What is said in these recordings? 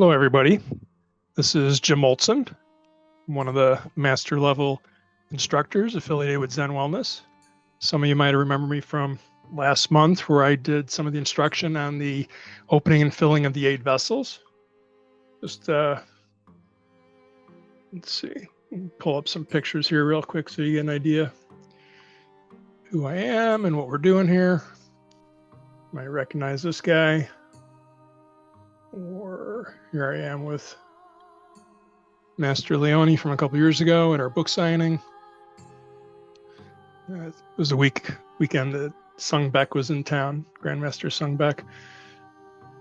Hello, everybody. This is Jim Moltzan, one of the master level instructors affiliated with Zen Wellness. Some of you might remember me from last month where I did some of the instruction on the opening and filling of the 8 vessels. Just, let's see, pull up some pictures here real quick so you get an idea who I am and what we're doing here. You might recognize this guy. Or here I am with Master Leone from a couple years ago at our book signing. It was a weekend that Sung Beck was in town, Grandmaster Sung Beck.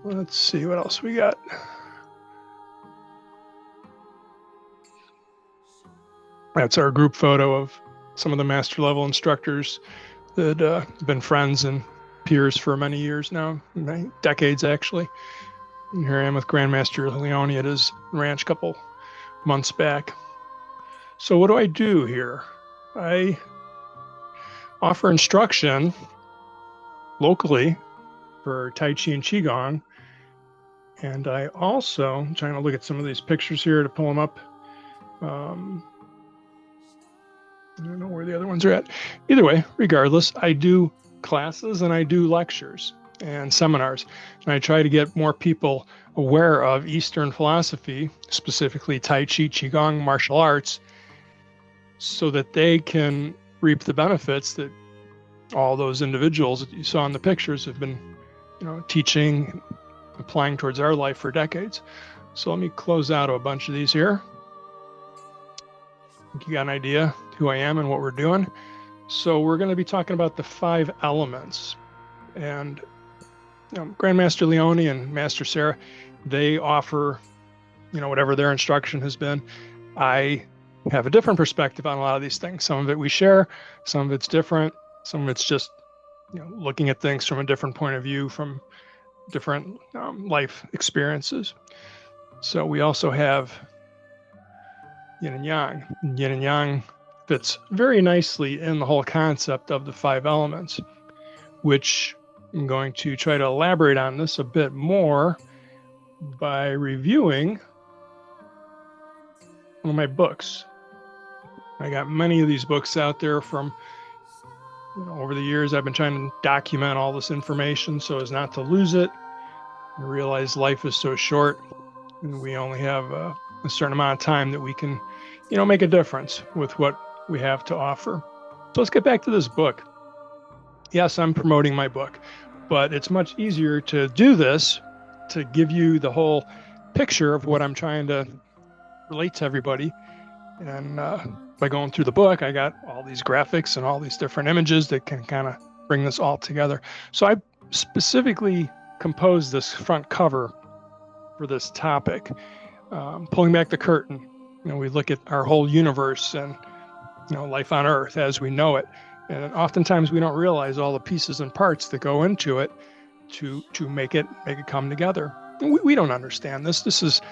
Let's see what else we got. That's our group photo of some of the master level instructors that have been friends and peers for many years now, decades actually. And here I am with Grandmaster Leone at his ranch a couple months back. So what do I do here? I offer instruction locally for Tai Chi and Qigong. And I also, I'm trying to look at some of these pictures here to pull them up. I don't know where the other ones are at. Either way, regardless, I do classes and I do lectures and seminars. And I try to get more people aware of Eastern philosophy, specifically Tai Chi, Qigong, martial arts, so that they can reap the benefits that all those individuals that you saw in the pictures have been, teaching, applying towards our life for decades. So let me close out a bunch of these here. I think you got an idea who I am and what we're doing. So we're going to be talking about the 5 elements. And Grandmaster Leone and Master Sarah, they offer, whatever their instruction has been. I have a different perspective on a lot of these things. Some of it we share, some of it's different, some of it's just, looking at things from a different point of view, from different life experiences. So we also have Yin and Yang. Yin and Yang fits very nicely in the whole concept of the 5 elements, which I'm going to try to elaborate on this a bit more by reviewing one of my books. I got many of these books out there from, over the years. I've been trying to document all this information so as not to lose it. I realize life is so short and we only have a certain amount of time that we can, make a difference with what we have to offer. So let's get back to this book. Yes, I'm promoting my book, but it's much easier to do this, to give you the whole picture of what I'm trying to relate to everybody. And by going through the book, I got all these graphics and all these different images that can kind of bring this all together. So I specifically composed this front cover for this topic, pulling back the curtain. We look at our whole universe and, life on Earth as we know it. And oftentimes we don't realize all the pieces and parts that go into it to make it come together. And we don't understand this.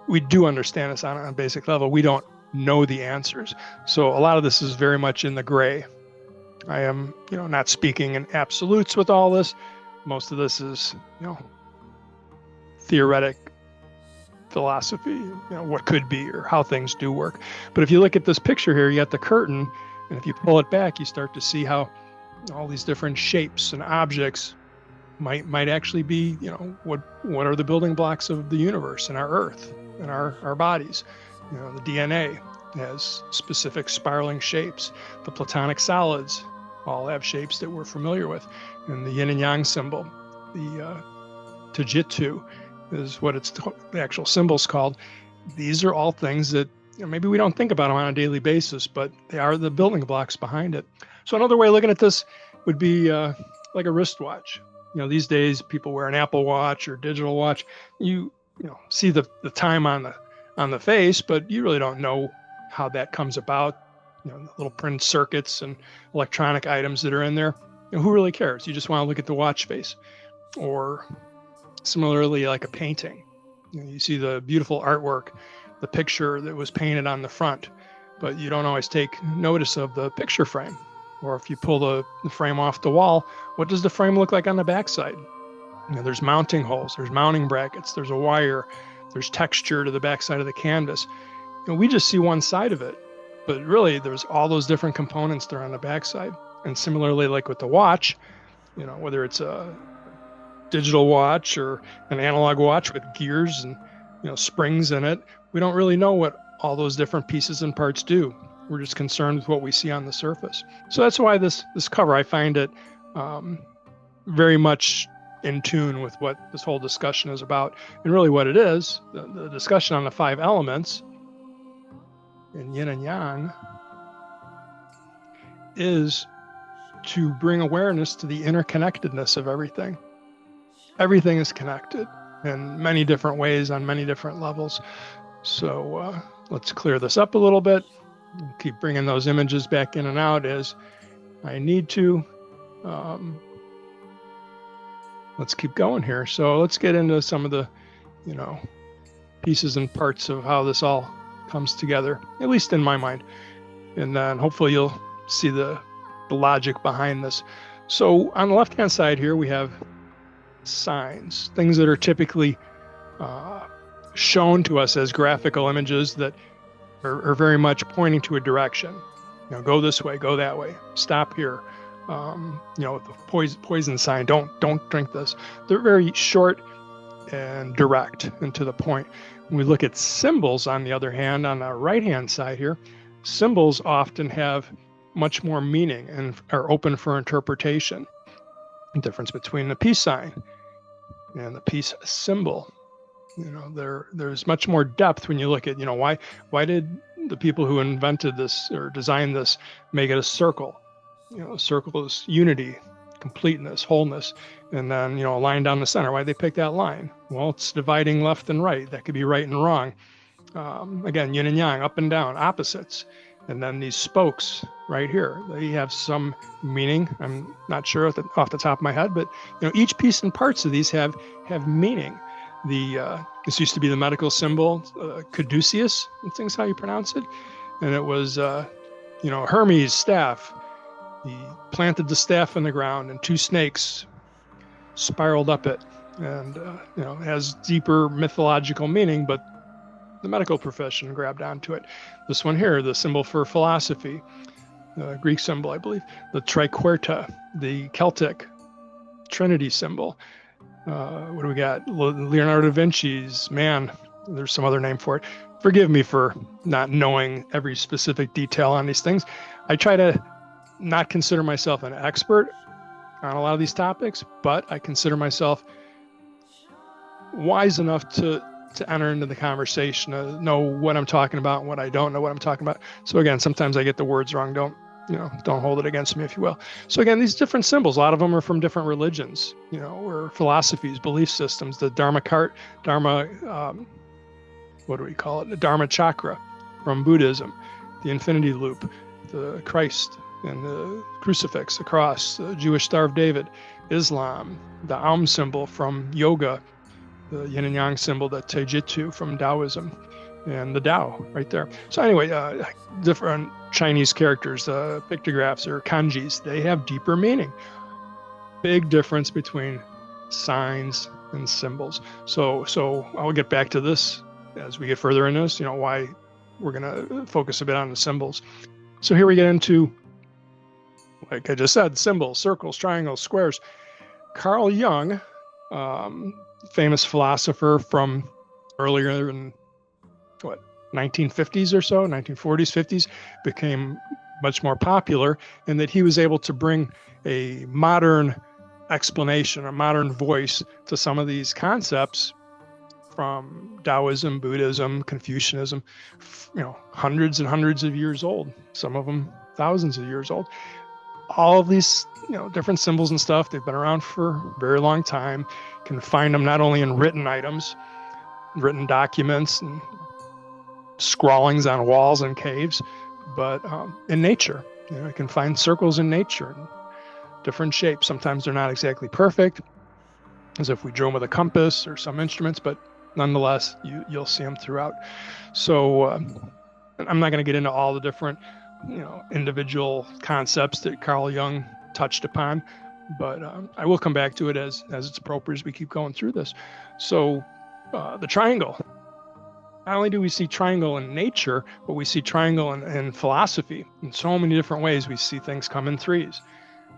We do understand this on a basic level. We don't know the answers. So a lot of this is very much in the gray. I am, not speaking in absolutes with all this. Most of this is, theoretic philosophy, what could be or how things do work. But if you look at this picture here, you got the curtain. And if you pull it back, you start to see how all these different shapes and objects might actually be, what are the building blocks of the universe and our Earth and our bodies. The DNA has specific spiraling shapes. The platonic solids all have shapes that we're familiar with. And the yin and yang symbol, the Tajitu is what the actual symbol's called. These are all things that maybe we don't think about them on a daily basis, but they are the building blocks behind it. So another way of looking at this would be like a wristwatch. These days people wear an Apple Watch or digital watch. You see the time on the face, but you really don't know how that comes about. The little printed circuits and electronic items that are in there. Who really cares? You just want to look at the watch face. Or similarly, like a painting. You see the beautiful artwork, the picture that was painted on the front, but you don't always take notice of the picture frame. Or if you pull the frame off the wall, what does the frame look like on the backside? There's mounting holes, there's mounting brackets, there's a wire, there's texture to the backside of the canvas. We just see one side of it, but really there's all those different components that are on the backside. And similarly, like with the watch, whether it's a digital watch or an analog watch with gears and springs in it, we don't really know what all those different pieces and parts do. We're just concerned with what we see on the surface. So that's why this cover, I find it very much in tune with what this whole discussion is about. And really what it is, the discussion on the 5 elements in Yin and Yang, is to bring awareness to the interconnectedness of everything. Everything is connected in many different ways on many different levels. So let's clear this up a little bit. Keep bringing those images back in and out as I need to. Let's keep going here. So let's get into some of the, pieces and parts of how this all comes together, at least in my mind. And then hopefully you'll see the logic behind this. So on the left-hand side here, we have signs, things that are typically shown to us as graphical images that are very much pointing to a direction. Go this way, go that way, stop here. The poison sign, don't drink this. They're very short and direct and to the point. When we look at symbols, on the other hand, on the right-hand side here, symbols often have much more meaning and are open for interpretation. The difference between the peace sign and the peace symbol. There's much more depth when you look at, why did the people who invented this or designed this make it a circle? A circle is unity, completeness, wholeness, and then, a line down the center. Why'd they pick that line? Well, it's dividing left and right. That could be right and wrong. Again, yin and yang, up and down, opposites. And then these spokes right here, they have some meaning. I'm not sure off the top of my head, but each piece and parts of these have meaning. This used to be the medical symbol, caduceus, I think's how you pronounce it. And it was, Hermes' staff. He planted the staff in the ground and 2 snakes spiraled up it. And, it has deeper mythological meaning, but the medical profession grabbed onto it. This one here, the symbol for philosophy, the Greek symbol, I believe, the triquarta, the Celtic Trinity symbol. What do we got? Leonardo da Vinci's man. There's some other name for it. Forgive me for not knowing every specific detail on these things. I try to not consider myself an expert on a lot of these topics, but I consider myself wise enough to enter into the conversation, know what I'm talking about and what I don't know what I'm talking about. So again, sometimes I get the words wrong. Don't hold it against me, if you will. So again, these different symbols, a lot of them are from different religions, or philosophies, belief systems. The Dharma, what do we call it? The Dharma chakra from Buddhism, the infinity loop, the Christ and the crucifix, the cross, the Jewish Star of David, Islam, the Aum symbol from yoga, the Yin and Yang symbol, the Taijitsu from Taoism, and the Tao right there. So anyway, different Chinese characters, pictographs or kanjis, they have deeper meaning. Big difference between signs and symbols. So I'll get back to this as we get further in this, why we're going to focus a bit on the symbols. So here we get into, like I just said, symbols, circles, triangles, squares. Carl Jung, famous philosopher from earlier in 1950s or so, 1940s, 50s, became much more popular in that he was able to bring a modern explanation, a modern voice to some of these concepts from Taoism, Buddhism, Confucianism, hundreds and hundreds of years old, some of them thousands of years old. All of these, different symbols and stuff, they've been around for a very long time. You can find them not only in written items, written documents and scrawlings on walls and caves, but in nature. You can find circles in nature in different shapes. Sometimes they're not exactly perfect, as if we drew them with a compass or some instruments, but nonetheless, you'll see them throughout. So I'm not going to get into all the different individual concepts that Carl Jung touched upon, but I will come back to it as it's appropriate as we keep going through this. So the triangle. Not only do we see triangle in nature, but we see triangle in philosophy. In so many different ways, we see things come in threes.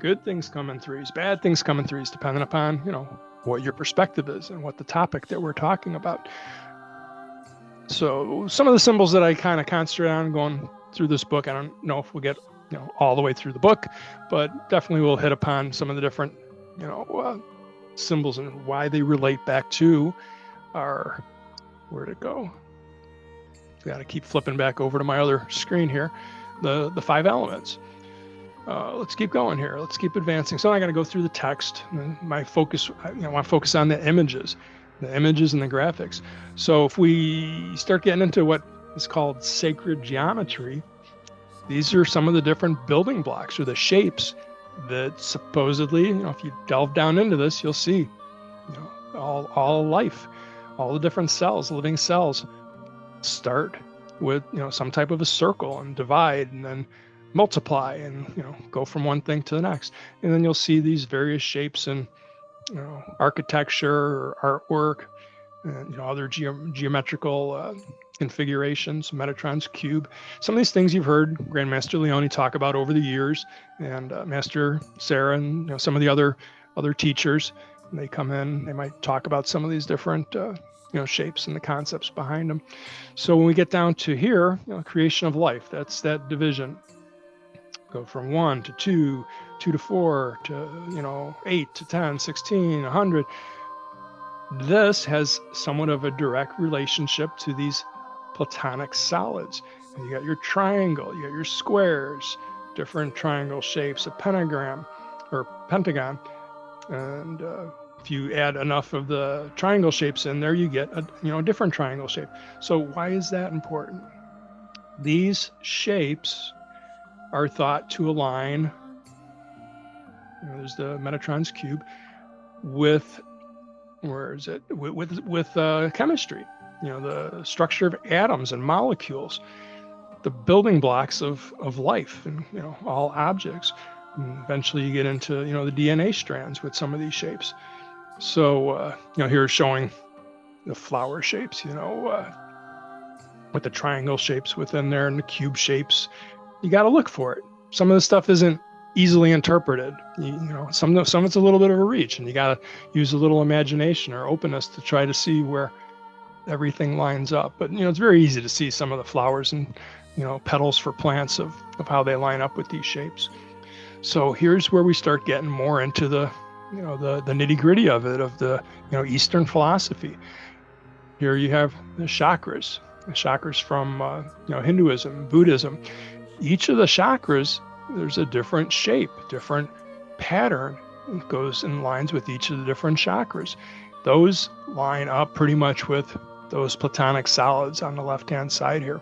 Good things come in threes, bad things come in threes, depending upon, what your perspective is and what the topic that we're talking about. So some of the symbols that I kind of concentrate on going through this book, I don't know if we'll get all the way through the book, but definitely we'll hit upon some of the different symbols and why they relate back to our, where'd it go? Got to keep flipping back over to my other screen here, the 5 elements. Let's keep going here. Let's keep advancing. So I got to go through the text. And my focus, I want to focus on the images and the graphics. So if we start getting into what is called sacred geometry, these are some of the different building blocks or the shapes that supposedly, if you delve down into this, you'll see, all life, all the different cells, living cells, start with some type of a circle and divide and then multiply and go from one thing to the next, and then you'll see these various shapes in architecture or artwork and other geometrical configurations. Metatron's cube, some of these things you've heard Grandmaster Leone talk about over the years, and Master Sarah and some of the other teachers, and they come in, they might talk about some of these different shapes and the concepts behind them. So when we get down to here, creation of life, that's that division. Go from 1 to 2, 2 to 4 to 8 to 10, 16, 100. This has somewhat of a direct relationship to these platonic solids. And you got your triangle, you got your squares, different triangle shapes, a pentagram or pentagon, and if you add enough of the triangle shapes in there, you get a different triangle shape. So why is that important? These shapes are thought to align, there's the Metatron's cube, with, with chemistry, the structure of atoms and molecules, the building blocks of life and, all objects. And eventually you get into, the DNA strands with some of these shapes. So, here showing the flower shapes, with the triangle shapes within there and the cube shapes. You got to look for it. Some of the stuff isn't easily interpreted. Some of it's a little bit of a reach, and you got to use a little imagination or openness to try to see where everything lines up. But, it's very easy to see some of the flowers and, petals for plants of how they line up with these shapes. So here's where we start getting more into the nitty gritty of it, of the, Eastern philosophy. Here you have the chakras from, Hinduism, Buddhism. Each of the chakras, there's a different shape, different pattern. It goes in lines with each of the different chakras. Those line up pretty much with those platonic solids on the left-hand side here.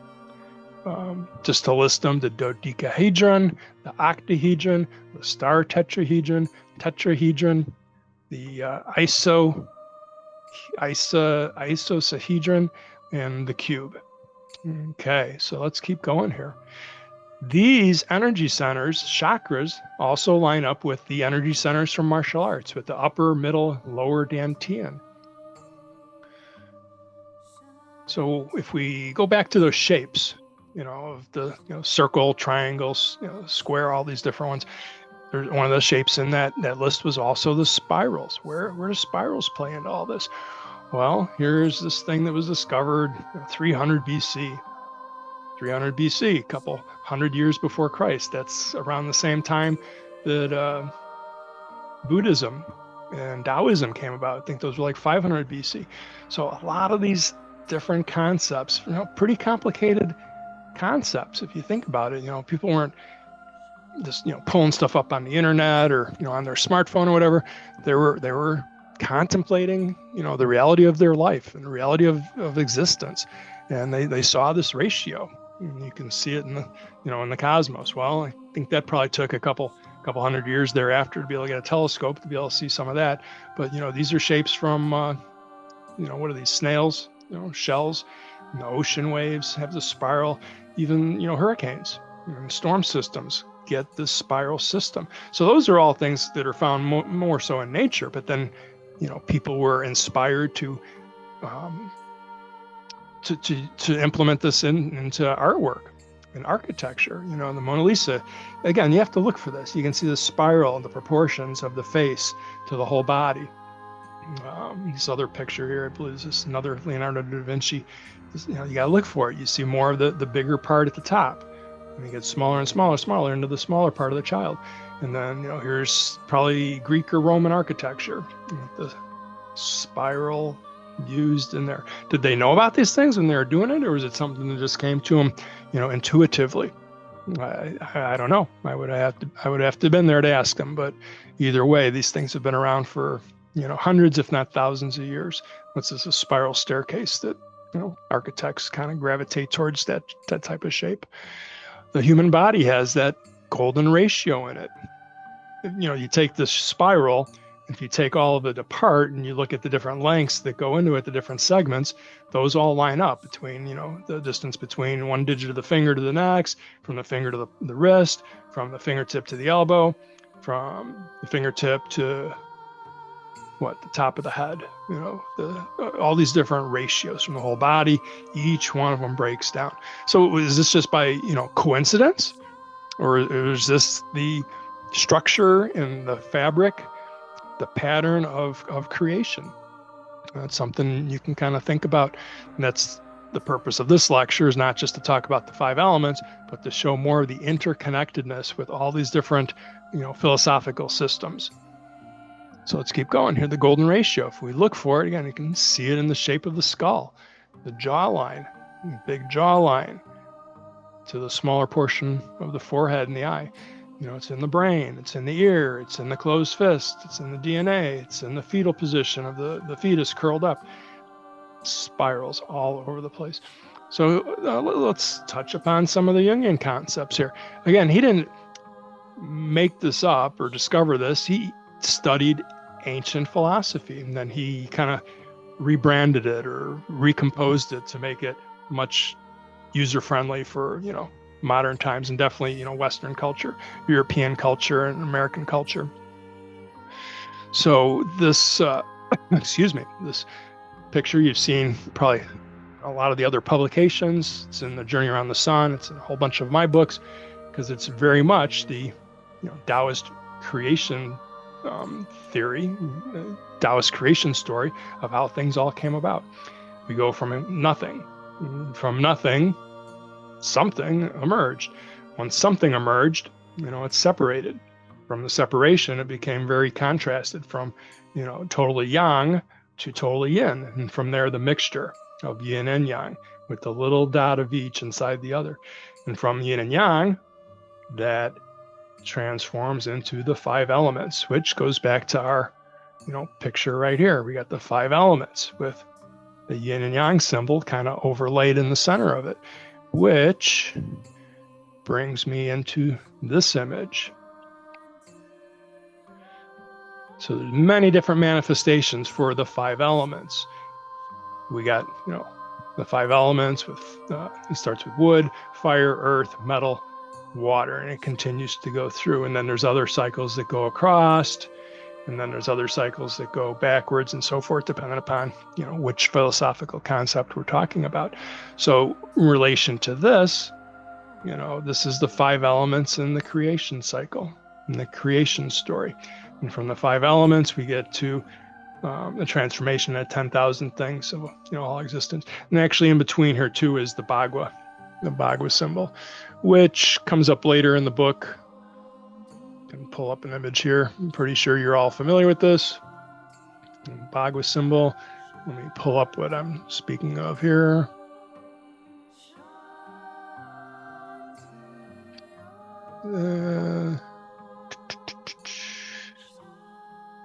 Just to list them, the dodecahedron, the octahedron, the star tetrahedron, the isosahedron, and the cube. Okay, so let's keep going here. These energy centers, chakras, also line up with the energy centers from martial arts, with the upper, middle, lower Dantian. So if we go back to those shapes, of the circle, triangles, square, all these different ones. There's one of the shapes in that list was also the spirals. Where do spirals play into all this? Well, here's this thing that was discovered 300 BC. 300 BC, a couple hundred years before Christ. That's around the same time that Buddhism and Taoism came about. I think those were like 500 BC. So a lot of these different concepts, pretty complicated concepts if you think about it. People weren't just pulling stuff up on the internet or on their smartphone or whatever. They were contemplating the reality of their life and the reality of existence, and they saw this ratio. And you can see it in the in the cosmos. Well, I think that probably took a couple hundred years thereafter to be able to get a telescope to be able to see some of that. But these are shapes from what are these, snails, shells, and the ocean waves have the spiral. Even hurricanes, storm systems get this spiral system. So those are all things that are found more so in nature, but then, people were inspired to implement this into artwork and architecture. The Mona Lisa, again, you have to look for this. You can see the spiral and the proportions of the face to the whole body. This other picture here, I believe, is this another Leonardo da Vinci. You got to look for it. You see more of the bigger part at the top, and you get smaller and smaller into the smaller part of the child. And then, here's probably Greek or Roman architecture, the spiral used in there. Did they know about these things when they were doing it, or was it something that just came to them, intuitively? I don't know. I would have to have been there to ask them. But either way, these things have been around for hundreds, if not thousands of years. What's this? A spiral staircase that architects kind of gravitate towards that type of shape. The human body has that golden ratio in it. You take this spiral, if you take all of it apart and you look at the different lengths that go into it, the different segments, those all line up between, the distance between one digit of the finger to the next, from the finger to the wrist, from the fingertip to the elbow, from the fingertip to the top of the head, all these different ratios from the whole body. Each one of them breaks down. So is this just by, coincidence? Or is this the structure and the fabric, the pattern of creation? That's something you can kind of think about. And that's the purpose of this lecture, is not just to talk about the 5 elements, but to show more of the interconnectedness with all these different, philosophical systems. So let's keep going here. The golden ratio, if we look for it, again, you can see it in the shape of the skull, the jawline, big jawline, to the smaller portion of the forehead and the eye. It's in the brain, it's in the ear, it's in the closed fist, it's in the DNA, it's in the fetal position of the fetus curled up. Spirals all over the place. So let's touch upon some of the Jungian concepts here. Again, he didn't make this up or discover this. He studied ancient philosophy, and then he kind of rebranded it or recomposed it to make it much user-friendly for, modern times, and definitely, Western culture, European culture, and American culture. So this, this picture you've seen probably a lot of the other publications. It's in the Journey Around the Sun. It's in a whole bunch of my books, because it's very much the, Taoist creation theory, Taoist creation story of how things all came about. We go from nothing. From nothing, something emerged. When something emerged, it's separated. From the separation, it became very contrasted from, totally yang to totally yin. And from there, the mixture of yin and yang, with the little dot of each inside the other. And from yin and yang, that transforms into the 5 elements, which goes back to our, picture right here. We got the 5 elements with the yin and yang symbol kind of overlaid in the center of it, which brings me into this image. So there's many different manifestations for the 5 elements. We got, the 5 elements with, it starts with wood, fire, earth, metal, water, and it continues to go through. And then there's other cycles that go across, and then there's other cycles that go backwards and so forth, depending upon, which philosophical concept we're talking about. So in relation to this, this is the 5 elements in the creation cycle, in the creation story. And from the 5 elements, we get to the transformation of 10,000 things of, all existence. And actually in between here too is the Bagua symbol, which comes up later in the book. I can pull up an image here. I'm pretty sure you're all familiar with this. Bagua symbol. Let me pull up what I'm speaking of here.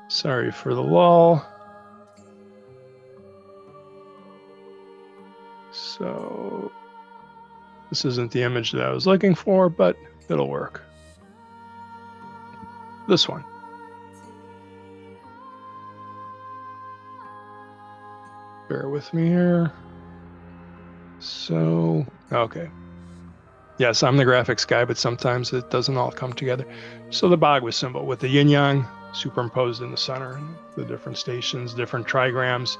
Sorry for the lull. So this isn't the image that I was looking for, but it'll work. This one. Bear with me here. So, okay. Yes, I'm the graphics guy, but sometimes it doesn't all come together. So the Bagua symbol with the Yin Yang superimposed in the center, and the different stations, different trigrams,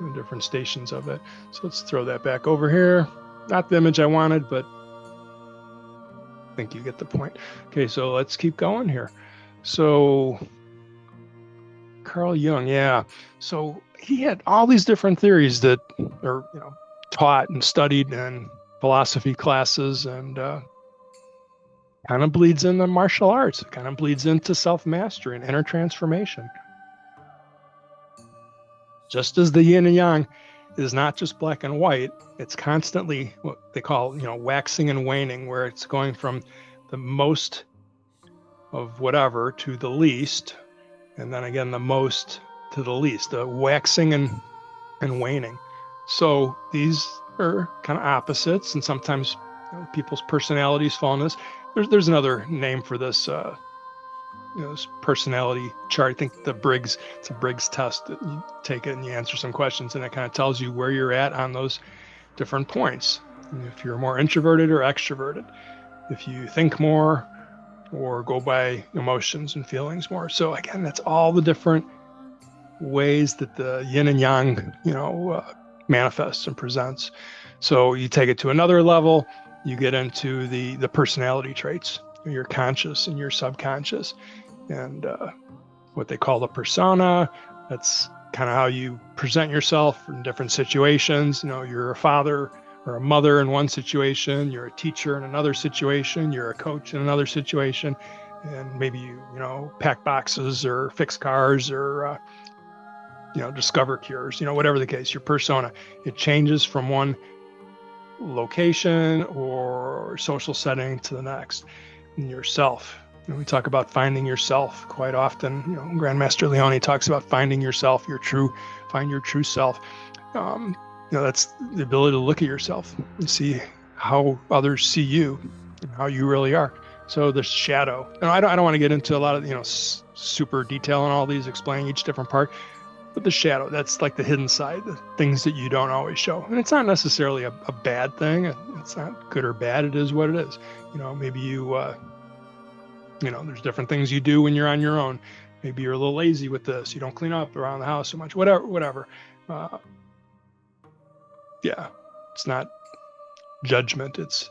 the different stations of it. So let's throw that back over here. Not the image I wanted, but I think you get the point. Okay, so let's keep going here. So Carl Jung, yeah. So he had all these different theories that are, taught and studied in philosophy classes, and kind of bleeds into martial arts. It kind of bleeds into self-mastery and inner transformation. Just as the yin and yang is not just black and white, it's constantly what they call, waxing and waning, where it's going from the most of whatever to the least, and then again the most to the least, the waxing and waning. So these are kind of opposites, and sometimes people's personalities fall in this. There's another name for this, this personality chart. I think it's a Briggs test that you take it and you answer some questions, and it kind of tells you where you're at on those different points. And if you're more introverted or extroverted, if you think more or go by emotions and feelings more. So again, that's all the different ways that the yin and yang, manifests and presents. So you take it to another level, you get into the personality traits, your conscious and your subconscious, and what they call the persona. That's kind of how you present yourself in different situations. You're a father or a mother in one situation, you're a teacher in another situation, you're a coach in another situation, and maybe you pack boxes or fix cars or discover cures, whatever the case, your persona, it changes from one location or social setting to the next. And yourself, we talk about finding yourself quite often. Grandmaster Leone talks about finding yourself, find your true self. That's the ability to look at yourself and see how others see you and how you really are. So the shadow, and I don't want to get into a lot of super detail on all these, explaining each different part. But the shadow, that's like the hidden side, the things that you don't always show. And it's not necessarily a bad thing. It's not good or bad. It is what it is. Maybe you, there's different things you do when you're on your own. Maybe you're a little lazy with this. You don't clean up around the house so much, whatever. It's not judgment. It's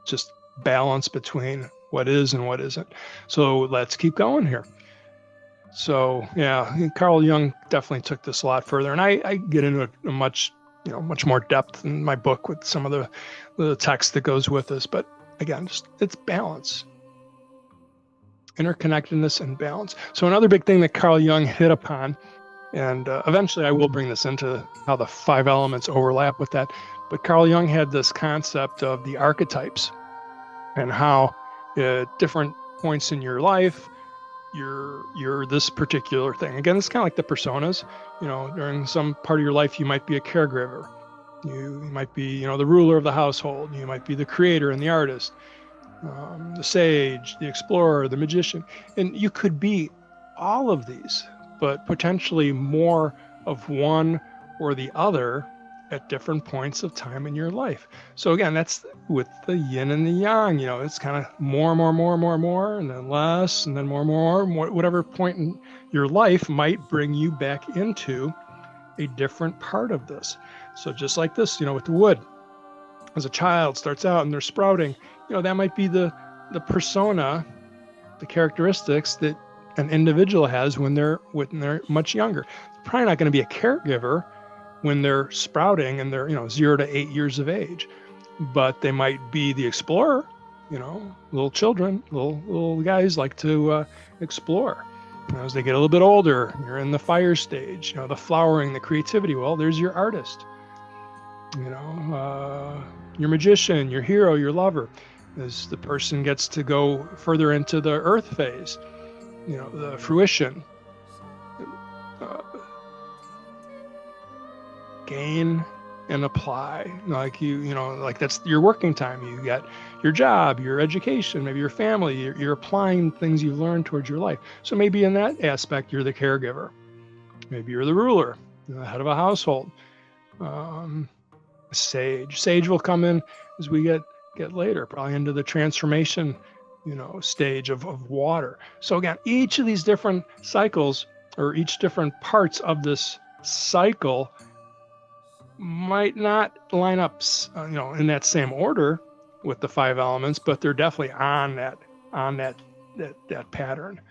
just balance between what is and what isn't. So let's keep going here. So Carl Jung definitely took this a lot further, and I get into a much more depth in my book with some of the text that goes with this. But again, it's balance, interconnectedness, and balance. So another big thing that Carl Jung hit upon, and eventually I will bring this into how the 5 elements overlap with that. But Carl Jung had this concept of the archetypes, and how at different points in your life, you're this particular thing. Again, it's kind of like the personas. During some part of your life, you might be a caregiver. You might be, the ruler of the household. You might be the creator and the artist, the sage, the explorer, the magician. And you could be all of these, but potentially more of one or the other at different points of time in your life. So again, that's with the yin and the yang, it's kind of more, and then less, and then more, whatever point in your life might bring you back into a different part of this. So just like this, with the wood, as a child starts out and they're sprouting, that might be the persona, the characteristics that an individual has when they're much younger. They're probably not going to be a caregiver when they're sprouting and they're 0 to 8 years of age, but they might be the explorer. Little children, little guys like to explore. As they get a little bit older, you're in the fire stage, the flowering, the creativity. Well, there's your artist, your magician, your hero, your lover. As the person gets to go further into the earth phase, the fruition, gain and apply, like that's your working time. You got your job, your education, maybe your family. You're applying things you've learned towards your life. So maybe in that aspect, you're the caregiver. Maybe you're the ruler, the head of a household. Sage will come in as we get get later, probably into the transformation, stage of water. So again, each of these different cycles, or each different parts of this cycle, might not line up, in that same order with the 5 elements, but they're definitely on that pattern.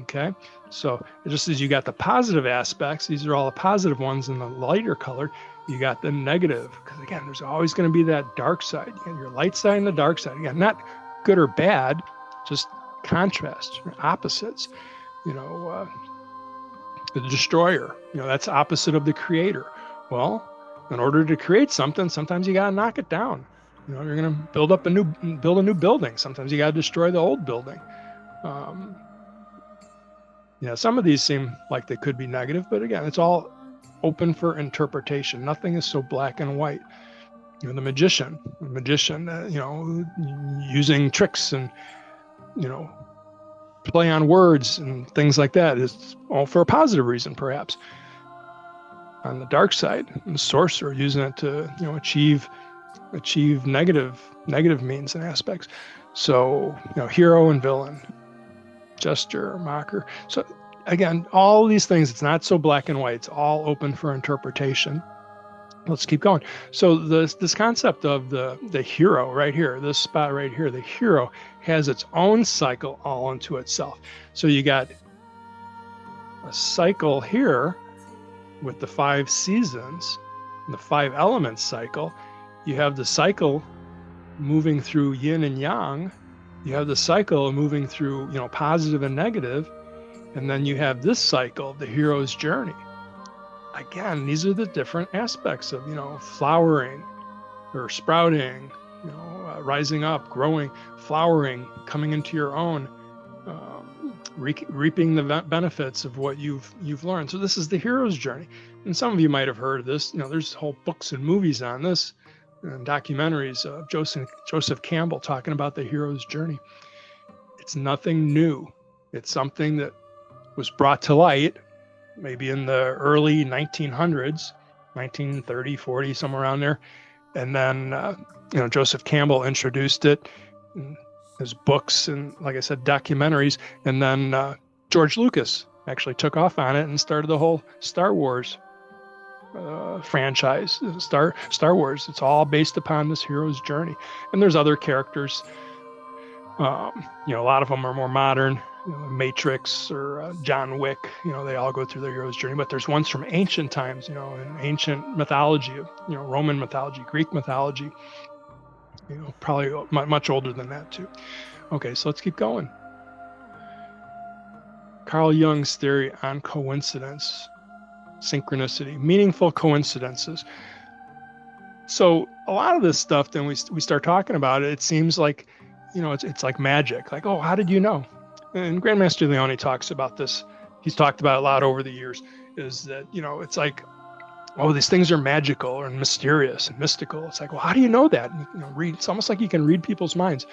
Okay, so just as you got the positive aspects, these are all the positive ones in the lighter color, you got the negative, because again, there's always going to be that dark side. You got your light side and the dark side. Again, not good or bad, just contrast, opposites. The destroyer, that's opposite of the creator. Well, in order to create something, sometimes you got to knock it down. You're going to build a new building. Sometimes you got to destroy the old building. Some of these seem like they could be negative, but again, it's all open for interpretation. Nothing is so black and white. The magician, using tricks and, play on words and things like that is all for a positive reason, perhaps. On the dark side, the sorcerer using it to, achieve negative means and aspects. So, hero and villain, jester, mocker. So again, all these things, it's not so black and white. It's all open for interpretation. Let's keep going. So this concept of the hero right here, this spot right here, the hero has its own cycle all unto itself. So you got a cycle here with the 5 seasons, the 5 elements cycle. You have the cycle moving through yin and yang. You have the cycle moving through, positive and negative. And then you have this cycle, the hero's journey. Again, these are the different aspects of, flowering or sprouting, rising up, growing, flowering, coming into your own, reaping the benefits of what you've learned. So this is the hero's journey. And some of you might have heard of this. There's whole books and movies on this, and documentaries of Joseph Campbell talking about the hero's journey. It's nothing new. It's something that was brought to light maybe in the early 1900s, 1930, 40, somewhere around there. And then, Joseph Campbell introduced it in his books and, like I said, documentaries. And then George Lucas actually took off on it and started the whole Star Wars franchise. Star Wars. It's all based upon this hero's journey. And there's other characters. A lot of them are more modern. Matrix or John Wick, they all go through their hero's journey, but there's ones from ancient times, in ancient mythology, Roman mythology, Greek mythology, probably much older than that too. Okay, so let's keep going. Carl Jung's theory on coincidence, synchronicity, meaningful coincidences. So a lot of this stuff, then we start talking about it, it seems like, it's like magic. Like, oh, how did you know? And Grandmaster Leone talks about this. He's talked about it a lot over the years, is that, it's like, oh, these things are magical or mysterious and mystical. It's like, well, how do you know that? It's almost like you can read people's minds.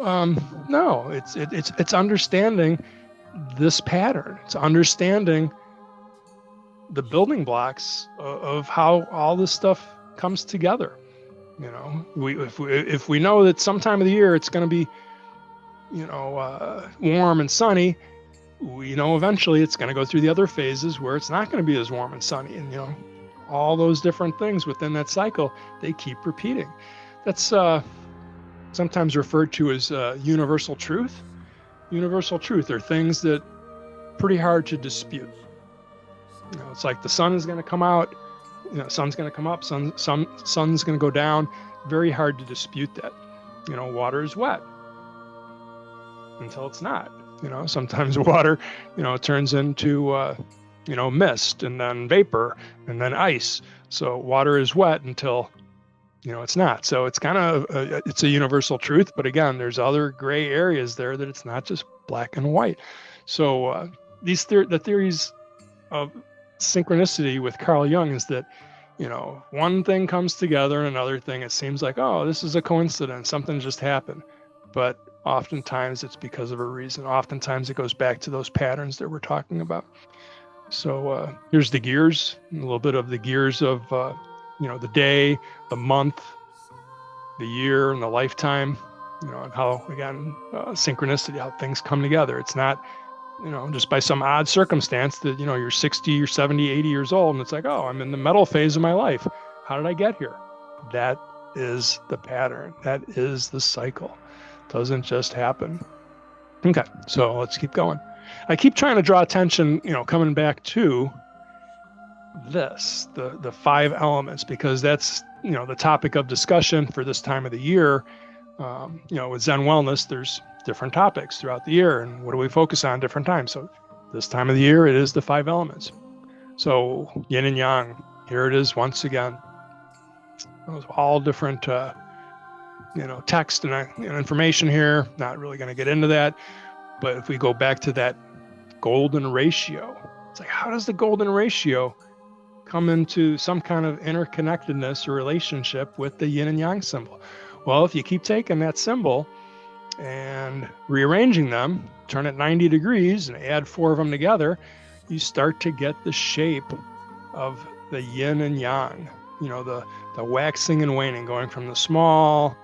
No, it's understanding this pattern. It's understanding the building blocks of how all this stuff comes together. If we know that sometime of the year it's going to be warm and sunny, eventually it's going to go through the other phases where it's not going to be as warm and sunny. And, all those different things within that cycle, they keep repeating. That's sometimes referred to as universal truth. Universal truth are things that pretty hard to dispute. It's like the sun is going to come out, sun's going to come up, sun's going to go down. Very hard to dispute that. Water is wet until it's not. Sometimes water, turns into, mist and then vapor and then ice. So water is wet until, it's not. So it's kind of, it's a universal truth. But again, there's other gray areas there that it's not just black and white. So the theories of synchronicity with Carl Jung is that, one thing comes together and another thing, it seems like, oh, this is a coincidence. Something just happened. But oftentimes it's because of a reason. Oftentimes it goes back to those patterns that we're talking about. So here's the gears, a little bit of the gears of, the day, the month, the year and the lifetime, and how, again, synchronicity, how things come together. It's not, just by some odd circumstance that, you're 60 or 70, 80 years old, and it's like, oh, I'm in the metal phase of my life. How did I get here? That is the pattern. That is the cycle. It doesn't just happen. Okay, so let's keep going. I keep trying to draw attention, coming back to this, the 5 elements, because that's, the topic of discussion for this time of the year. With Zen Wellness, there's different topics throughout the year, and what do we focus on different times? So this time of the year, it is the 5 elements. So yin and yang, here it is once again. Those all different, text and information here. Not really going to get into that, but if we go back to that golden ratio, it's like, how does the golden ratio come into some kind of interconnectedness or relationship with the yin and yang symbol? Well, if you keep taking that symbol and rearranging them, turn it 90 degrees and add 4 of them together, you start to get the shape of the yin and yang, the waxing and waning, going from the small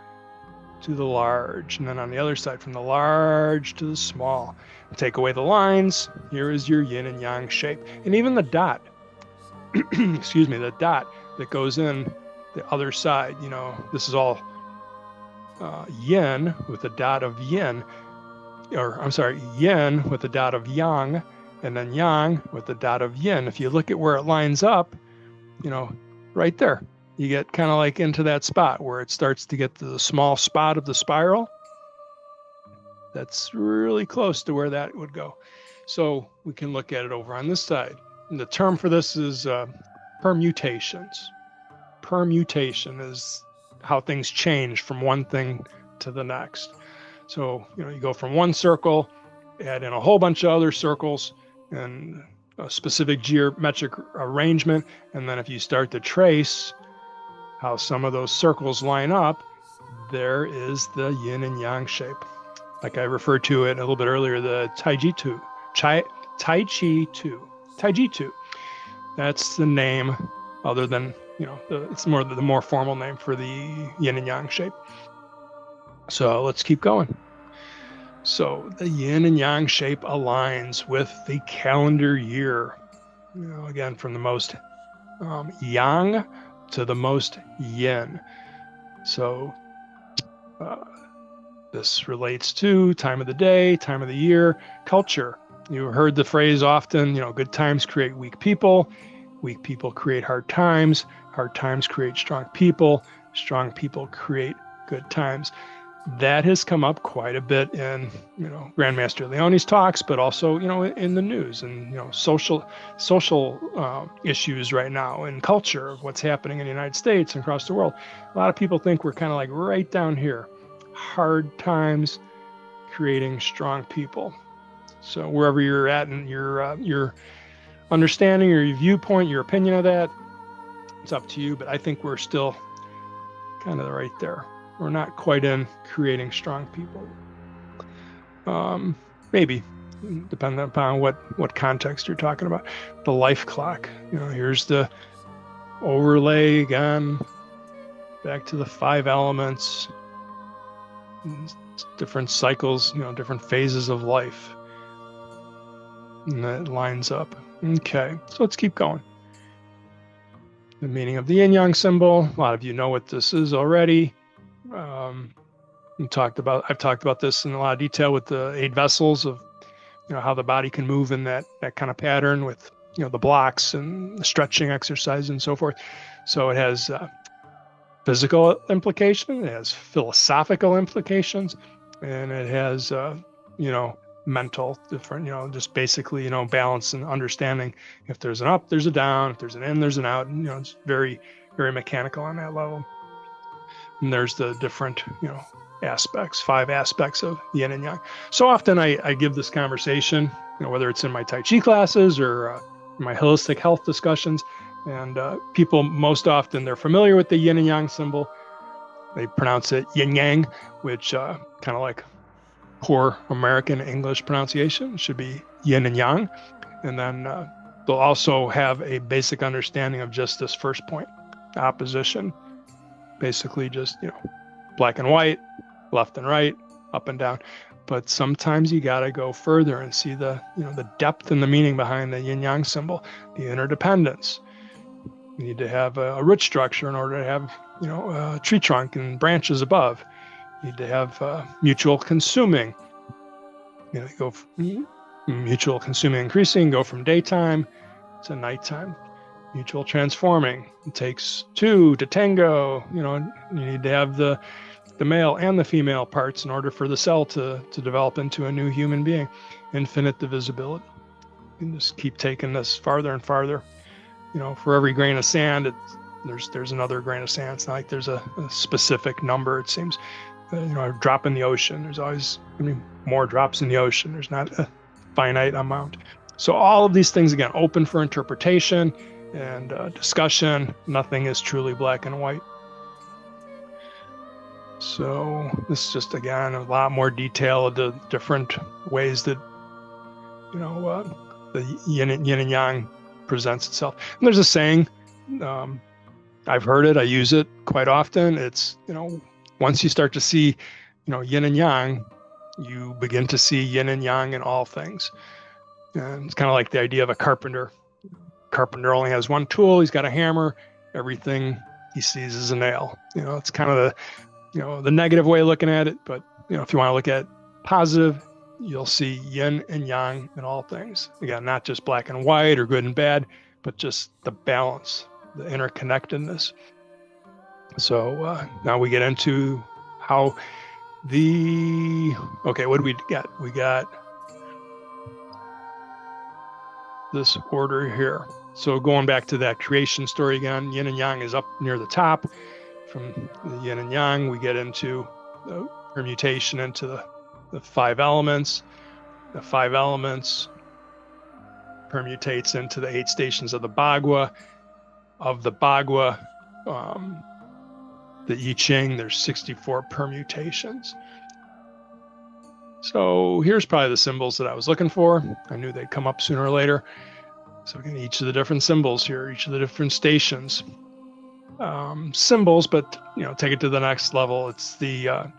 to the large, and then on the other side, from the large to the small. Take away the lines, here is your yin and yang shape. And even the dot, the dot that goes in the other side, this is all yin with a dot of yin, yin with a dot of yang, and then yang with a dot of yin. If you look at where it lines up, right there, you get kind of like into that spot where it starts to get to the small spot of the spiral. That's really close to where that would go. So we can look at it over on this side. And the term for this is permutations. Permutation is how things change from one thing to the next. So, you go from one circle, add in a whole bunch of other circles and a specific geometric arrangement. And then if you start to trace how some of those circles line up, there is the yin and yang shape. Like I referred to it a little bit earlier, the Tai Chi 2. That's the name, other than, it's more the more formal name for the yin and yang shape. So let's keep going. So the yin and yang shape aligns with the calendar year. Again, from the most yang to the most yin. So this relates to time of the day, time of the year, culture. You heard the phrase often, good times create weak people create hard times create strong people create good times. That has come up quite a bit in, Grandmaster Leone's talks, but also, in the news and, social issues right now and culture of what's happening in the United States and across the world. A lot of people think we're kind of like right down here. Hard times creating strong people. So wherever you're at and your understanding or your viewpoint, your opinion of that, it's up to you. But I think we're still kind of right there. We're not quite in creating strong people. Maybe, depending upon what context you're talking about. The life clock. Here's the overlay again. Back to the 5 elements. Different cycles, different phases of life. And that lines up. Okay, so let's keep going. The meaning of the yin yang symbol. A lot of you know what this is already. I've talked about this in a lot of detail with the 8 vessels of, how the body can move in that kind of pattern with, the blocks and the stretching exercise and so forth. So it has physical implication, it has philosophical implications, and it has, mental different, just basically, balance and understanding. If there's an up, there's a down. If there's an in, there's an out. And, it's very, very mechanical on that level. And there's the different, aspects, 5 aspects of yin and yang. So often I give this conversation, whether it's in my Tai Chi classes or my holistic health discussions, and people most often, they're familiar with the yin and yang symbol. They pronounce it yin yang, which kind of like poor American English pronunciation should be yin and yang. And then they'll also have a basic understanding of just this first point, opposition. Basically just, black and white, left and right, up and down. But sometimes you got to go further and see the depth and the meaning behind the yin yang symbol, the interdependence. You need to have a root structure in order to have a tree trunk and branches above. You need to have mutual consuming. You go mutual consuming increasing, go from daytime to nighttime. Mutual transforming. It takes two to tango. You need to have the male and the female parts in order for the cell to develop into a new human being. Infinite divisibility. You can just keep taking this farther and farther. For every grain of sand, there's another grain of sand. It's not like there's a specific number. It seems, a drop in the ocean. There's always going to be more drops in the ocean. There's not a finite amount. So all of these things, again, open for interpretation and discussion. Nothing is truly black and white. So this is just, again, a lot more detail of the different ways that, the yin and yang presents itself. And there's a saying, I've heard it, I use it quite often. It's, once you start to see, yin and yang, you begin to see yin and yang in all things. And it's kind of like the idea of a carpenter. Carpenter only has one tool. He's got a hammer. Everything he sees is a nail. It's kind of the negative way of looking at it. But, if you want to look at positive, you'll see yin and yang in all things. Again, not just black and white or good and bad, but just the balance, the interconnectedness. So now we get into how what do we got? We got this order here. So going back to that creation story again, yin and yang is up near the top. From the yin and yang, we get into the permutation into the 5 elements. The 5 elements permutates into the 8 stations of the Bagua. Of the Bagua, the I-Ching, there's 64 permutations. So here's probably the symbols that I was looking for. I knew they'd come up sooner or later. So again, each of the different symbols here, each of the different stations. Symbols, but take it to the next level. It's the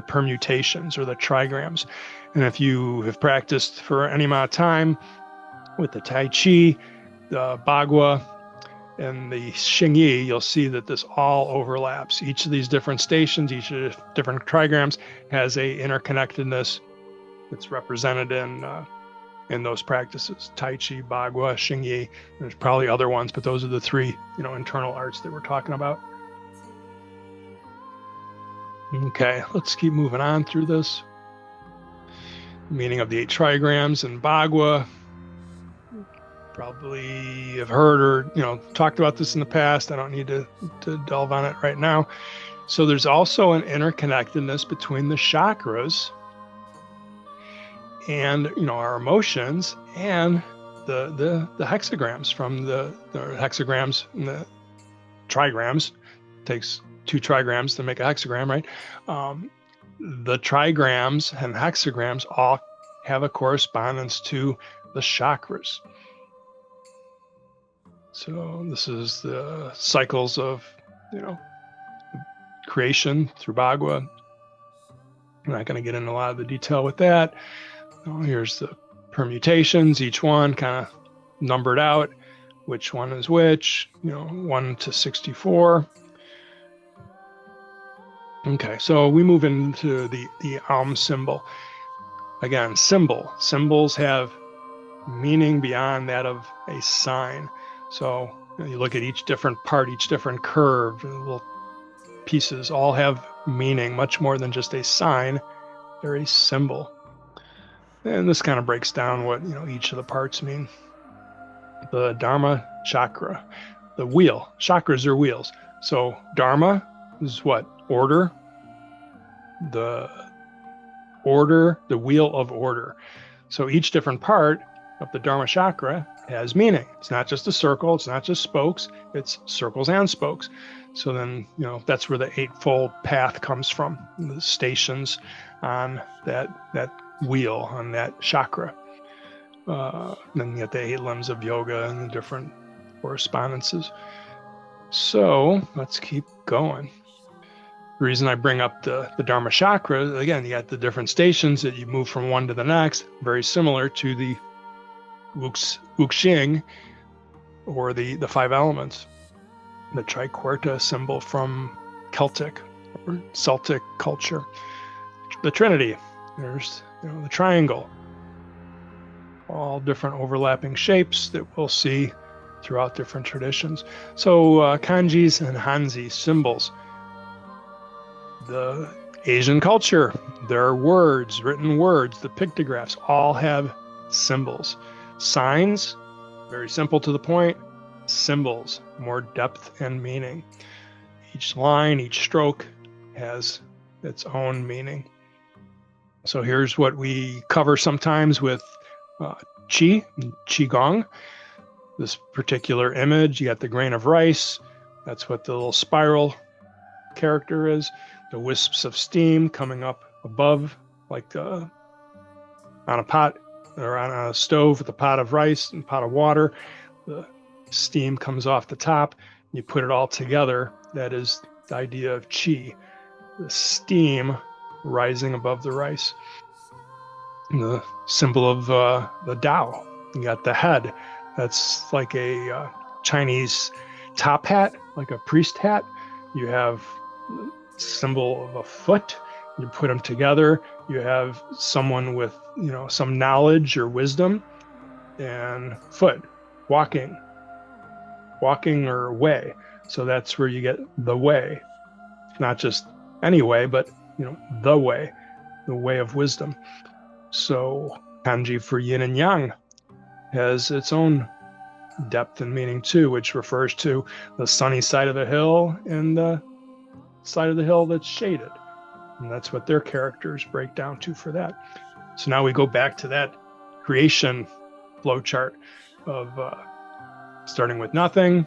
permutations or the trigrams. And if you have practiced for any amount of time with the Tai Chi, the Bagua, and the Xing, you'll see that this all overlaps. Each of these different stations, each of the different trigrams has a interconnectedness that's represented in those practices. Tai Chi, Bagua, Xing. There's probably other ones, but those are the 3, internal arts that we're talking about. Okay, let's keep moving on through this. Meaning of the 8 trigrams in Bagua. Probably have heard or talked about this in the past. I don't need to delve on it right now. So there's also an interconnectedness between the chakras and our emotions and the hexagrams from the hexagrams and the trigrams. It takes 2 trigrams to make a hexagram, right? The trigrams and hexagrams all have a correspondence to the chakras. So this is the cycles of, creation through Bagua. I'm not going to get into a lot of the detail with that. Here's the permutations, each one kind of numbered out, which one is which, 1 to 64. Okay, so we move into the symbol. Again, symbols have meaning beyond that of a sign. So you look at each different part, each different curve, little pieces all have meaning, much more than just a sign. They're a symbol. And this kind of breaks down what each of the parts mean. The Dharma chakra, the wheel. Chakras are wheels. So Dharma is what? Order. The wheel of order. So each different part of the Dharma chakra has meaning. It's not just a circle. It's not just spokes. It's circles and spokes. So then, that's where the eightfold path comes from, the stations on that wheel, on that chakra. Then you get the 8 limbs of yoga and the different correspondences. So let's keep going. The reason I bring up the Dharma chakra, again, you got the different stations that you move from one to the next, very similar to the Xing, or the five elements, the triquarta symbol from Celtic or Celtic culture. The Trinity, there's the triangle, all different overlapping shapes that we'll see throughout different traditions. So kanjis and hanzi symbols. The Asian culture, their words, written words, the pictographs all have symbols. Signs, very simple to the point. Symbols, more depth and meaning. Each line, each stroke has its own meaning. So here's what we cover sometimes with Qigong. This particular image, you got the grain of rice. That's what the little spiral character is. The wisps of steam coming up above, like on a pot or on a stove with a pot of rice and pot of water. The steam comes off the top. You put it all together. That is the idea of qi, the steam rising above the rice. And the symbol of the Tao. You got the head. That's like a Chinese top hat, like a priest hat. You have the symbol of a foot. You put them together. You have someone with, some knowledge or wisdom, and foot, walking or way. So that's where you get the way. Not just any way, but the way of wisdom. So kanji for yin and yang has its own depth and meaning too, which refers to the sunny side of the hill and the side of the hill that's shaded. And that's what their characters break down to for that. So now we go back to that creation flowchart of starting with nothing,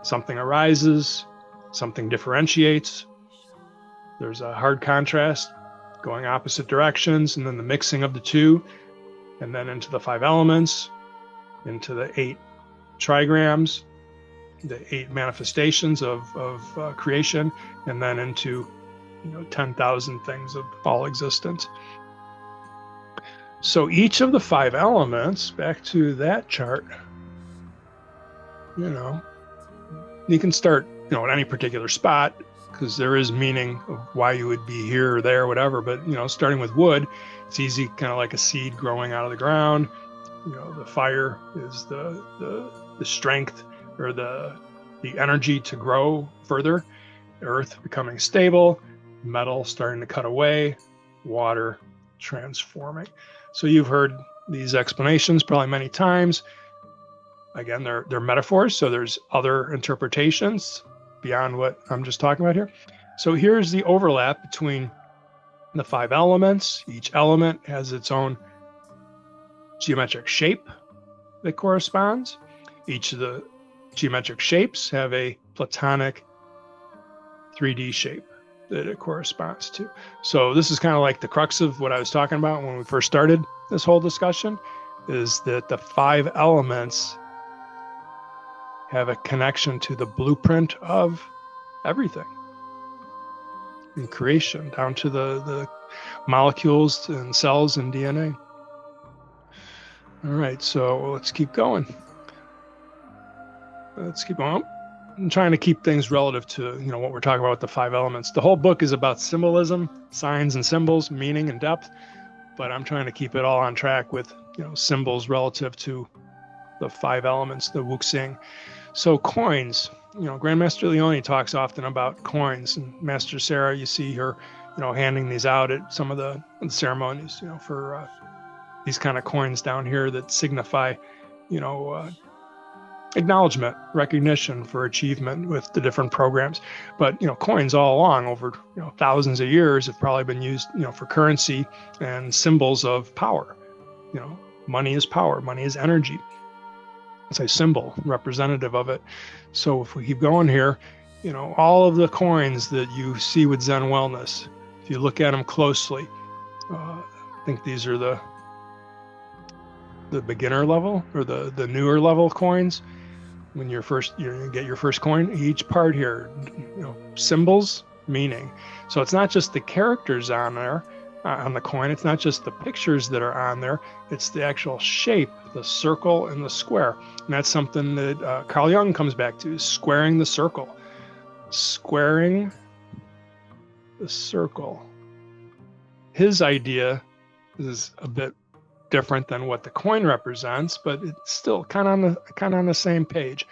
something arises, something differentiates. There's a hard contrast going opposite directions, and then the mixing of the two, and then into the five elements, into the 8 trigrams, the 8 manifestations of creation, and then into 10,000 things of all existence. So each of the 5 elements, back to that chart, you can start at any particular spot, because there is meaning of why you would be here or there or whatever. But starting with wood, it's easy, kind of like a seed growing out of the ground. The fire is the strength or the energy to grow further. Earth becoming stable, metal starting to cut away, water transforming. So you've heard these explanations probably many times. Again, they're metaphors, so there's other interpretations beyond what I'm just talking about here. So here's the overlap between the 5 elements. Each element has its own geometric shape that corresponds. Each of the geometric shapes have a platonic 3D shape that it corresponds to. So this is kind of like the crux of what I was talking about when we first started this whole discussion, is that the 5 elements have a connection to the blueprint of everything in creation, down to the molecules and cells and DNA. All right, so let's keep going. I'm trying to keep things relative to what we're talking about with the 5 elements. The whole book is about symbolism, signs and symbols, meaning and depth, but I'm trying to keep it all on track with symbols relative to the 5 elements, the Wuxing. So coins, Grandmaster Leone talks often about coins, and Master Sarah, you see her, handing these out at some of the ceremonies, for these kind of coins down here that signify, acknowledgement, recognition for achievement with the different programs. But, coins all along over, thousands of years have probably been used, for currency and symbols of power. Money is power, money is energy. It's a symbol representative of it. So if we keep going here, all of the coins that you see with Zen Wellness, if you look at them closely, I think these are the beginner level or the newer level coins. When you get your first coin, each part here, symbols meaning. So it's not just the characters on there, on the coin. It's not just the pictures that are on there. It's the actual shape, the circle and the square. And that's something that Carl Jung comes back to, squaring the circle. Squaring the circle. His idea is a bit different than what the coin represents, but it's still kind of on the same page.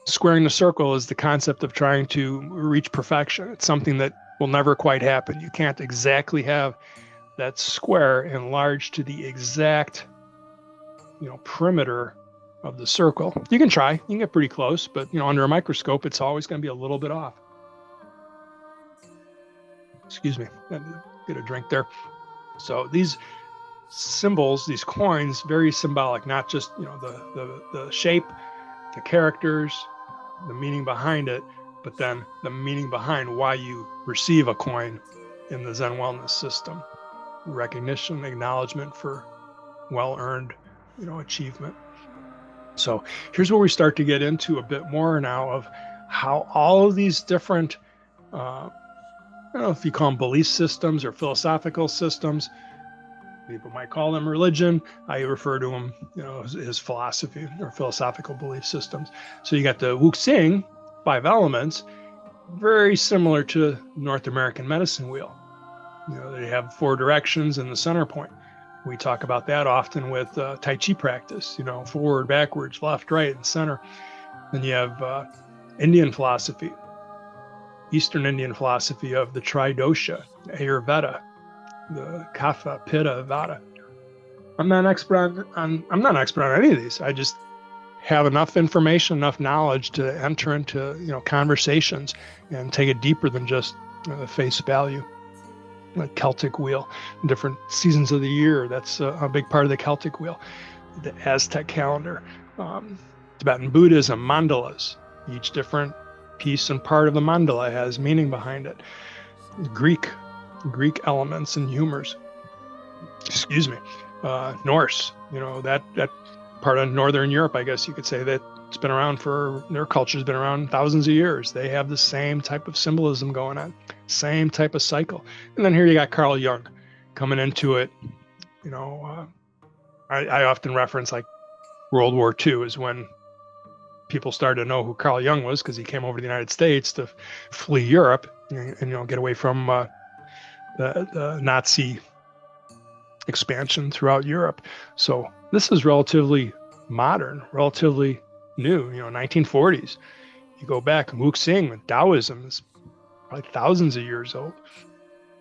Squaring the circle is the concept of trying to reach perfection. It's something that will never quite happen. You can't exactly have that square enlarged to the exact, perimeter of the circle. You can try, you can get pretty close, but under a microscope, it's always going to be a little bit off. Excuse me, get a drink there. So these symbols, these coins, very symbolic, not just the shape, the characters, the meaning behind it, but then the meaning behind why you receive a coin in the Zen Wellness system. Recognition, acknowledgement for well-earned, achievement. So here's where we start to get into a bit more now of how all of these different, I don't know if you call them belief systems or philosophical systems. People might call them religion. I refer to them, as philosophy or philosophical belief systems. So you got the Xing, 5 elements, very similar to North American medicine wheel. They have 4 directions and the center point. We talk about that often with Tai Chi practice, forward, backwards, left, right, and center. Then you have Indian philosophy, Eastern Indian philosophy of the Tridosha, Ayurveda, the Kapha, Pitta, Vata. I'm not an expert on any of these. I just have enough information, enough knowledge to enter into conversations and take it deeper than just face value. Like Celtic wheel, different seasons of the year. That's a big part of the Celtic wheel. The Aztec calendar, Tibetan Buddhism, mandalas. Each different piece and part of the mandala has meaning behind it. Greek elements and humors. Excuse me. Norse, that part of Northern Europe, I guess you could say, that it's been around their culture's been around thousands of years. They have the same type of symbolism going on, same type of cycle. And then here you got Carl Jung coming into it. I often reference like World War II is when people started to know who Carl Jung was, because he came over to the United States to flee Europe and get away from the Nazi expansion throughout Europe. So this is relatively modern, relatively new, 1940s. You go back, Xing, Taoism is probably thousands of years old.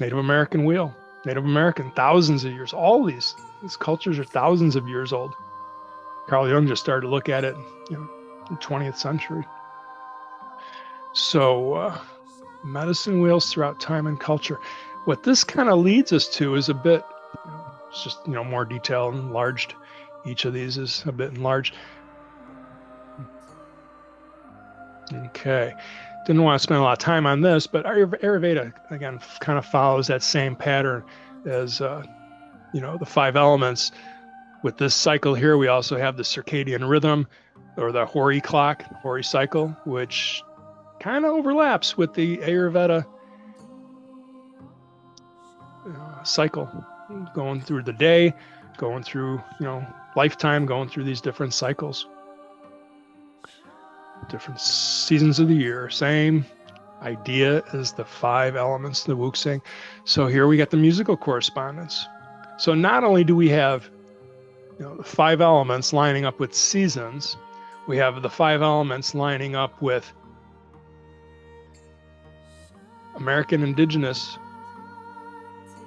Native American wheel, Native American, thousands of years. All these cultures are thousands of years old. Carl Jung just started to look at it, in the 20th century. So medicine wheels throughout time and culture. What this kind of leads us to is a bit, it's just, more detail, enlarged. Each of these is a bit enlarged. Okay. Didn't want to spend a lot of time on this, but Ayurveda, again, kind of follows that same pattern as, the 5 elements. With this cycle here, we also have the circadian rhythm, or the Hori clock, Hori cycle, which kind of overlaps with the Ayurveda cycle, going through the day, going through, lifetime, going through these different cycles. Different seasons of the year, same idea as the 5 elements, the Xing. So here we got the musical correspondence. So not only do we have, the 5 elements lining up with seasons, we have the 5 elements lining up with American indigenous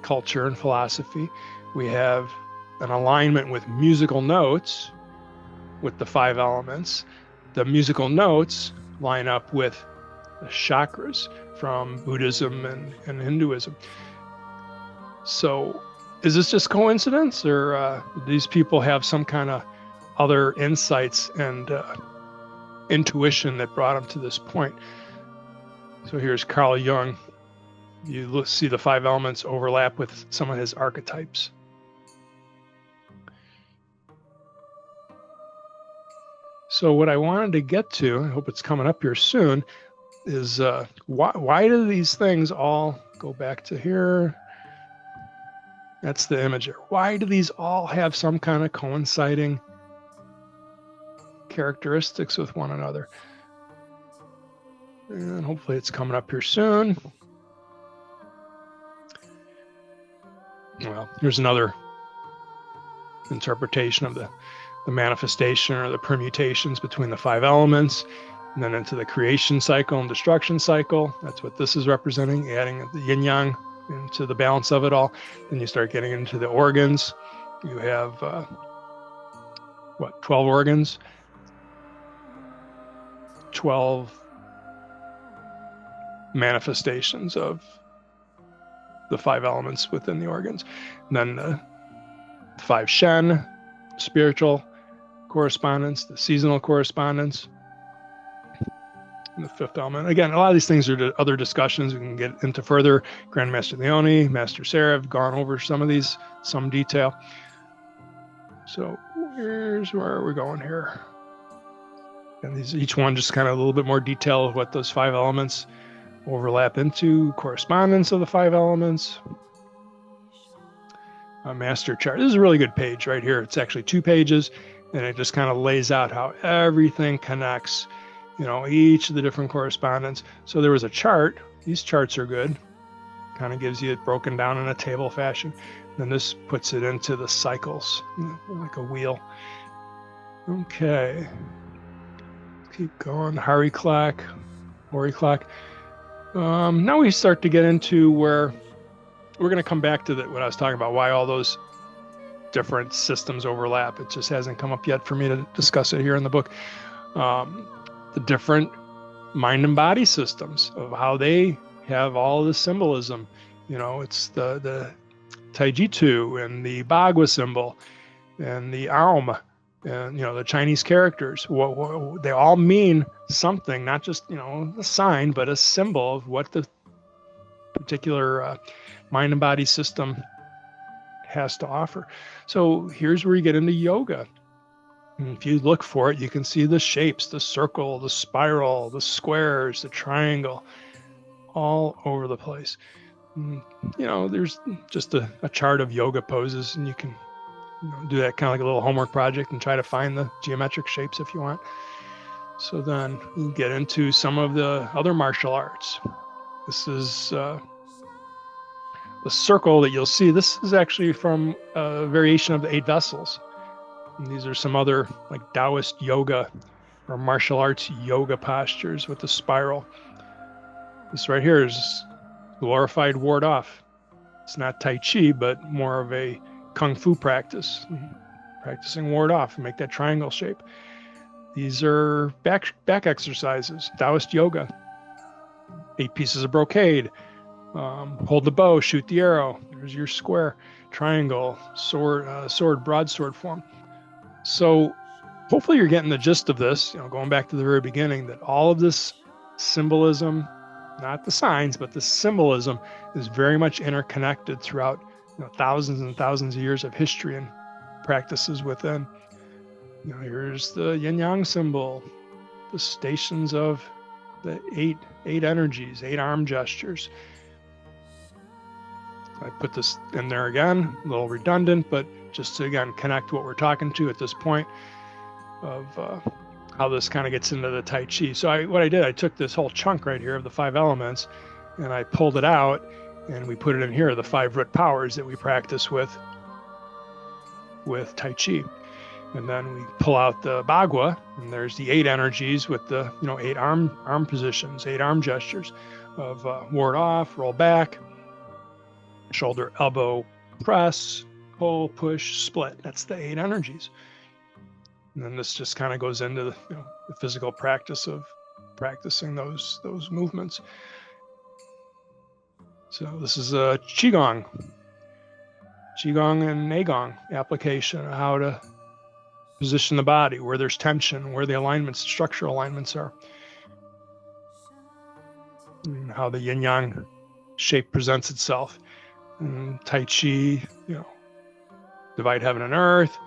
culture and philosophy. We have an alignment with musical notes with the 5 elements. The musical notes line up with the chakras from Buddhism and Hinduism. So is this just coincidence, or do these people have some kind of other insights and intuition that brought them to this point? So here's Carl Jung. You see the 5 elements overlap with some of his archetypes. So what I wanted to get to, I hope it's coming up here soon, is why do these things all go back to here? That's the image here. Why do these all have some kind of coinciding characteristics with one another? And hopefully it's coming up here soon. Well, here's another interpretation of the manifestation or the permutations between the 5 elements, and then into the creation cycle and destruction cycle. That's what this is representing, adding the yin yang into the balance of it all. Then you start getting into the organs. You have 12 organs, 12 manifestations of the 5 elements within the organs. And then the 5 Shen, spiritual correspondence, the seasonal correspondence, and the 5th element. Again, a lot of these things are other discussions we can get into further. Grandmaster Leone, Master Sarah have gone over some of these, some detail. So here's where we're going here. And these, each one just kind of a little bit more detail of what those 5 elements overlap into, correspondence of the 5 elements. A master chart. This is a really good page right here. It's actually 2 pages, and it just kind of lays out how everything connects, each of the different correspondence. So there was a chart. These charts are good. Kind of gives you it broken down in a table fashion. Then this puts it into the cycles, like a wheel. Okay. Keep going. Hari clock, Ori clock. Now we start to get into where we're going to come back to what I was talking about, why all those different systems overlap. It just hasn't come up yet for me to discuss it here in the book. The different mind and body systems of how they have all the symbolism. It's the Tai Chi Tu and the Bagua symbol and the Aum and, the Chinese characters. They all mean something, not just, a sign, but a symbol of what the particular mind and body system has to offer. So here's where you get into yoga. And if you look for it, you can see the shapes, the circle, the spiral, the squares, the triangle, all over the place. And, there's just a chart of yoga poses, and you can do that kind of like a little homework project and try to find the geometric shapes if you want. So then you get into some of the other martial arts. This is the circle that you'll see. This is actually from a variation of the 8 vessels. And these are some other like Taoist yoga or martial arts yoga postures with the spiral. This right here is glorified ward off. It's not Tai Chi, but more of a Kung Fu practice. Practicing ward off and make that triangle shape. These are back exercises, Taoist yoga. 8 pieces of brocade. Hold the bow, shoot the arrow. There's your square, triangle, sword, broadsword form. So hopefully you're getting the gist of this, going back to the very beginning, that all of this symbolism, not the signs, but the symbolism is very much interconnected throughout thousands and thousands of years of history and practices within. Here's the Yin Yang symbol, the stations of the eight energies, 8 arm gestures. I put this in there again, a little redundant, but just to, again, connect what we're talking to at this point of how this kind of gets into the Tai Chi. So what I did, I took this whole chunk right here of the 5 elements, and I pulled it out, and we put it in here, the 5 root powers that we practice with Tai Chi. And then we pull out the Bagua, and there's the 8 energies with the 8 arm positions, 8 arm gestures of ward off, roll back, shoulder, elbow, press, pull, push, split. That's the 8 energies. And then this just kind of goes into the physical practice of practicing those movements. So this is a Qigong and Neigong application of how to position the body, where there's tension, where the alignments, structural alignments are, and how the yin yang shape presents itself. And Tai Chi, divide heaven and earth.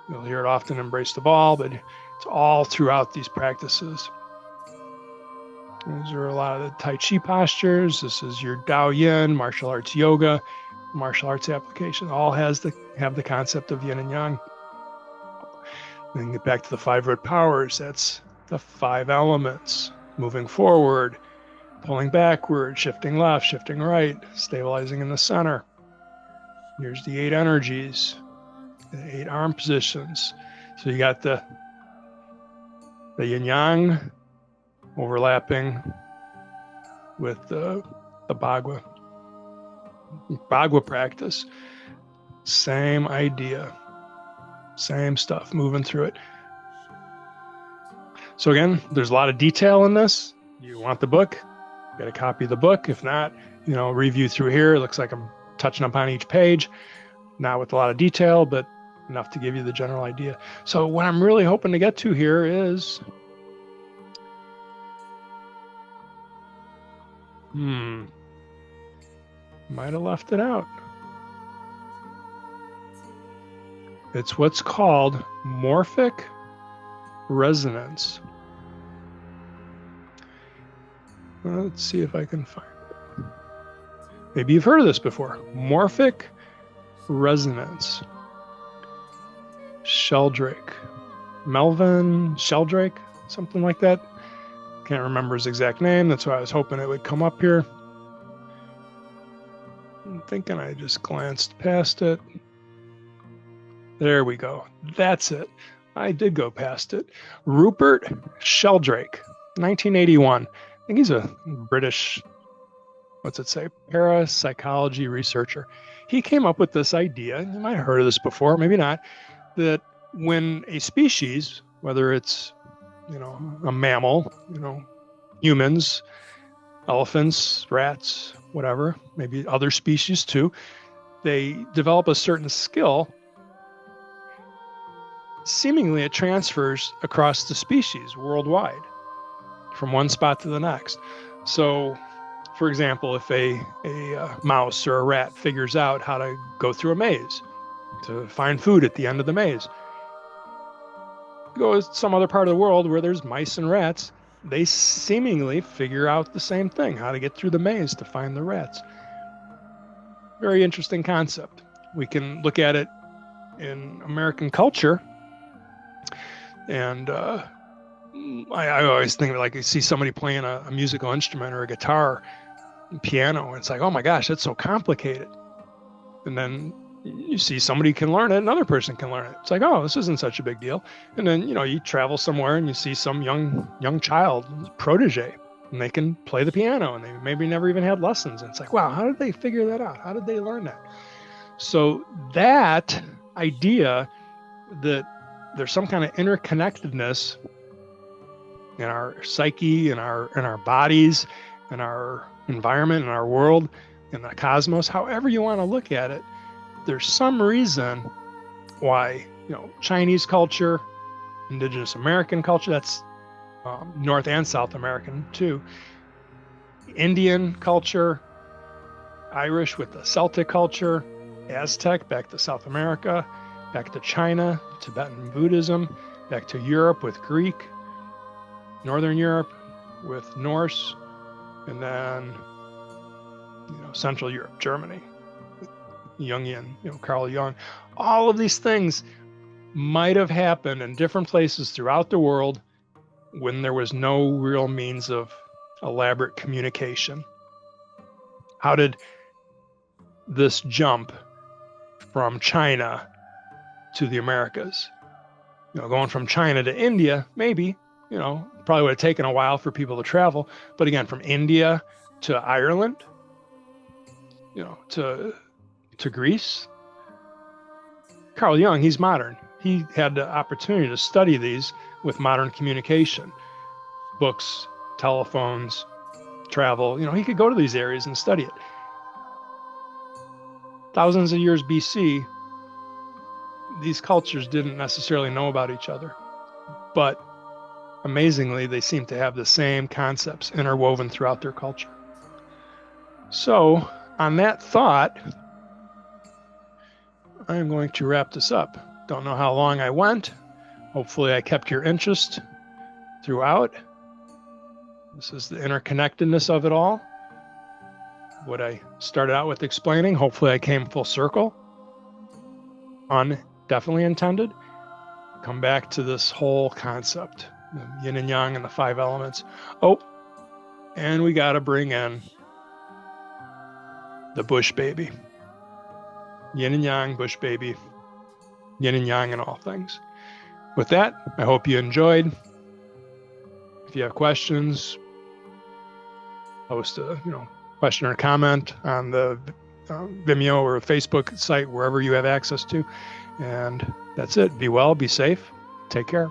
You'll hear it often, embrace the ball, but it's all throughout these practices. Those are a lot of the Tai Chi postures. This is your Dao Yin, martial arts yoga, martial arts application. All have the concept of yin and yang. Then get back to the 5 root powers. That's the 5 elements. Moving forward, pulling backward, shifting left, shifting right, stabilizing in the center. Here's the 8 energies, the 8 arm positions. So you got the yin yang overlapping with the Bagua. Bagua practice. Same idea. Same stuff, moving through it. So again, there's a lot of detail in this. You want the book, get a copy of the book. If not, review through here. It looks like I'm touching upon each page. Not with a lot of detail, but enough to give you the general idea. So what I'm really hoping to get to here is, might have left it out. It's what's called Morphic Resonance. Well, let's see if I can find it. Maybe you've heard of this before. Morphic Resonance. Sheldrake. Melvin Sheldrake, something like that. Can't remember his exact name. That's why I was hoping it would come up here. I'm thinking I just glanced past it. There we go. That's it. I did go past it. Rupert Sheldrake, 1981. I think he's a British, parapsychology researcher. He came up with this idea, you might have heard of this before, maybe not, that when a species, whether it's, a mammal, humans, elephants, rats, whatever, maybe other species too, they develop a certain skill. Seemingly, it transfers across the species worldwide from one spot to the next. So, for example, if a mouse or a rat figures out how to go through a maze to find food at the end of the maze, go to some other part of the world where there's mice and rats, they seemingly figure out the same thing, how to get through the maze to find the rats. Very interesting concept. We can look at it in American culture. And I always think like you see somebody playing a musical instrument or a guitar, piano, and it's like, oh my gosh, that's so complicated. And then you see somebody can learn it, another person can learn it. It's like, oh, this isn't such a big deal. And then you travel somewhere and you see some young child, protege, and they can play the piano, and they maybe never even had lessons. And it's like, wow, how did they figure that out? How did they learn that? So that idea that there's some kind of interconnectedness in our psyche, in our bodies, in our environment, in our world, in the cosmos, however you want to look at it, there's some reason why, Chinese culture, indigenous American culture, that's North and South American too, Indian culture, Irish with the Celtic culture, Aztec back to South America, back to China, Tibetan Buddhism, back to Europe with Greek, Northern Europe with Norse, and then, Central Europe, Germany, Jungian, Carl Jung. All of these things might have happened in different places throughout the world when there was no real means of elaborate communication. How did this jump from China to the Americas? Going from China to India, maybe, probably would have taken a while for people to travel. But again, from India to Ireland, to Greece. Carl Jung, he's modern. He had the opportunity to study these with modern communication, books, telephones, travel. He could go to these areas and study it. Thousands of years BC, these cultures didn't necessarily know about each other, but amazingly, they seem to have the same concepts interwoven throughout their culture. So, on that thought, I am going to wrap this up. Don't know how long I went. Hopefully I kept your interest throughout. This is the interconnectedness of it all. What I started out with explaining, hopefully I came full circle. Definitely intended. Come back to this whole concept, the yin and yang and the 5 elements. Oh, and we got to bring in the bush baby. Yin and yang, bush baby, yin and yang in all things. With that, I hope you enjoyed. If you have questions, post a question or comment on the Vimeo or Facebook site, wherever you have access to. And that's it. Be well, be safe, take care.